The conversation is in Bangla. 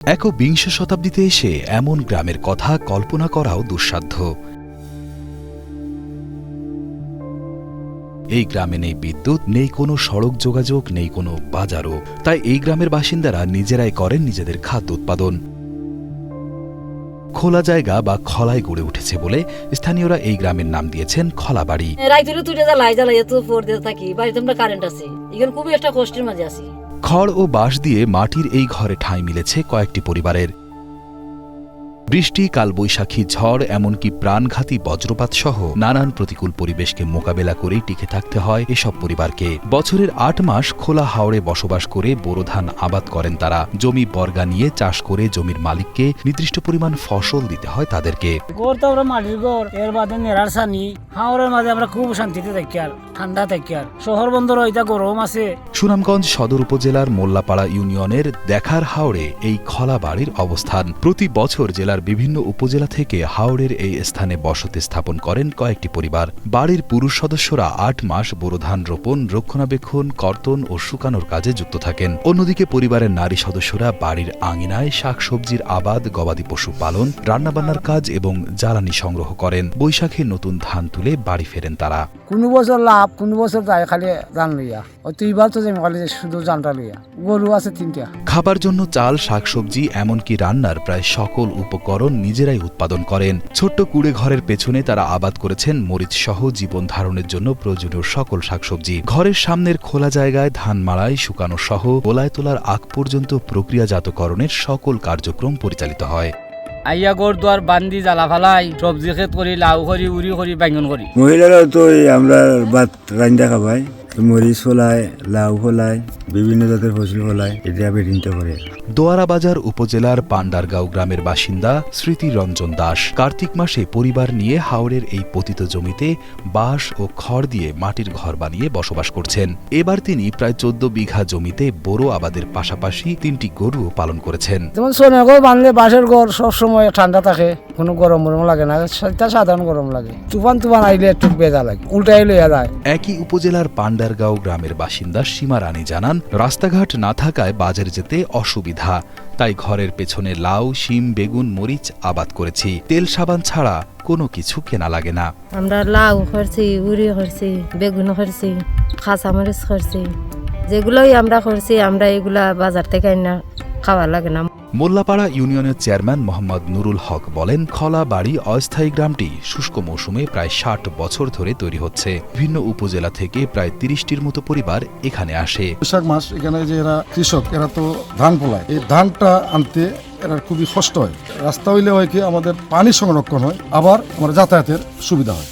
একবিংশ শতাব্দীতে এসে এমন গ্রামের কথা কল্পনা করাও দুঃসাধ্য। এই গ্রামে নেই বিদ্যুৎ, নেই কোনো সড়ক যোগাযোগ, নেই কোনো বাজারও। তাই এই গ্রামের বাসিন্দারা নিজেরাই করেন নিজেদের খাদ্য উৎপাদন। খোলা জায়গা বা খলায় গড়ে উঠেছে বলে স্থানীয়রা এই গ্রামের নাম দিয়েছেন খলাবাড়ি। খড় ও বাঁশ দিয়ে মাটির এই ঘরে ঠাঁই মিলেছে কয়েকটি পরিবারের। বৃষ্টি, কালবৈশাখী, ঝড়, এমনকি প্রাণঘাতী বজ্রপাত সহ নানান প্রতিকূল পরিবেশকে মোকাবেলা করেই টিকে থাকতে হয় এসব পরিবারকে। বছরের ৮ মাস খোলা হাওড়ে বসবাস করে বোরো ধান আবাদ করেন তারা। জমি বর্গা নিয়ে চাষ করে জমির মালিককে নির্দিষ্ট পরিমাণ ফসল দিতে হয় তাদেরকে। গড় তো আমরা মাটির গড়, এর বাদে নেড়ার ছানি। হাওড়ের মাঝে আমরা খুব শান্তিতে থাকি আর ঠান্ডা থাকি আর শহর বন্দর ওইটা গরম আছে। সুনামগঞ্জ সদর উপজেলার মোল্লাপাড়া ইউনিয়নের দেখার হাওড়ে এই খলা বাড়ির অবস্থান। প্রতি বছর জেলার বিভিন্ন উপজেলা থেকে হাওড়ের এই স্থানে বসতি স্থাপন করেন কয়েকটি পরিবার। বাড়ির পুরুষ সদস্যরা ৮ মাস বোরো ধান রোপণ, রক্ষণাবেক্ষণ, কর্তন ও শুকানোর কাজে যুক্ত থাকেন। অন্যদিকে পরিবারের নারী সদস্যরা বাড়ির আঙিনায় শাকসবজির আবাদ, গবাদি পশু পালন, রান্নাবান্নার কাজ এবং জ্বালানি সংগ্রহ করেন। বৈশাখে নতুন ধান তুলে বাড়ি ফেরেন তারা। কোনো বছর লাভ, কোনো বছর যায় খালি ধান লইয়া। তুইবার তো যে খালি শুধু জানটা লইয়া। গরু আছে ৩টা। খাবার জন্য চাল, শাকসবজি, এমনকি রান্নার প্রায় সকল উপকরণ নিজেরাই উৎপাদন করেন। ছোট্ট কুড়ে ঘরের পেছনে তারা আবাদ করেছেন মরিচ সহ জীবন ধারণের জন্য প্রয়োজনীয় সকল শাকসবজি। ঘরের সামনের খোলা জায়গায় ধান মাড়াই, শুকানো সহ গোলায় তোলার আগ পর্যন্ত প্রক্রিয়াজাতকরণের সকল কার্যক্রম পরিচালিত হয়। আইয়া গড় দুয়ার বান্দি জ্বালা ফালাই সবজি ক্ষেত করি, লাউ করি, উড়ি করি, বেঙ্গন করি। মহিলারাও তো আমরা ভাত রান্না খাবাই, মরিচ ফলায়, লাউ ফলায়, বিভিন্ন জাতের ফসল ফলায়, এটা বেরিয়ে করে। দোয়ারা বাজার উপজেলার পান্ডারগাঁও গ্রামের বাসিন্দা স্মৃতি রঞ্জন দাস কার্তিক মাসে পরিবার নিয়ে হাওড়ের এই পতিত জমিতে বাঁশ ও খড় দিয়ে মাটির ঘর বানিয়ে বসবাস করছেন। এবার তিনি প্রায় ১৪ বিঘা জমিতে বোরো আবাদের পাশাপাশি ৩টি গরুও পালন করেছেন। যেমন সোনার ঘর বানলে বাঁশের ঘর সবসময় ঠান্ডা থাকে, কোনো গরম লাগে না, সাধারণ গরম লাগে। তুফান আইলে একটু বেজা লাগে, উল্টাই লইয়া যায়। একই উপজেলার পান্ডারগাঁও গ্রামের বাসিন্দা সীমা রানী জানান, রাস্তাঘাট না থাকায় বাজারে যেতে অসুবিধা, তাই ঘরের পেছনে লাউ, শিম, বেগুন, মরিচ আবাদ করেছি। তেল সাবান ছাড়া কোনো কিছু কেনা লাগে না। আমরা লাউ করছি, উড়ি করছি, বেগুন করছি, কাঁচা মরিচ করছি, যেগুলোই আমরা করছি, আমরা এগুলা বাজার থেকে না খাওয়া লাগে না। মোল্লাপাড়া ইউনিয়নের চেয়ারম্যান মোহাম্মদ নুরুল হক বলেন, খলা বাড়ি অস্থায়ী গ্রামটি শুষ্ক মৌসুমে প্রায় ৬০ বছর ধরে তৈরি হচ্ছে। বিভিন্ন উপজেলা থেকে প্রায় ৩০টির মতো পরিবার এখানে আসে। বৈশাখ মাস এখানে যে এরা কৃষক, এরা তো ধান ফলায়, এই ধানটা আনতে এরা খুবই কষ্ট হয়। রাস্তা হইলে হয় কি আমাদের পানি সংরক্ষণ হয়, আবার আমার যাতায়াতের সুবিধা হয়।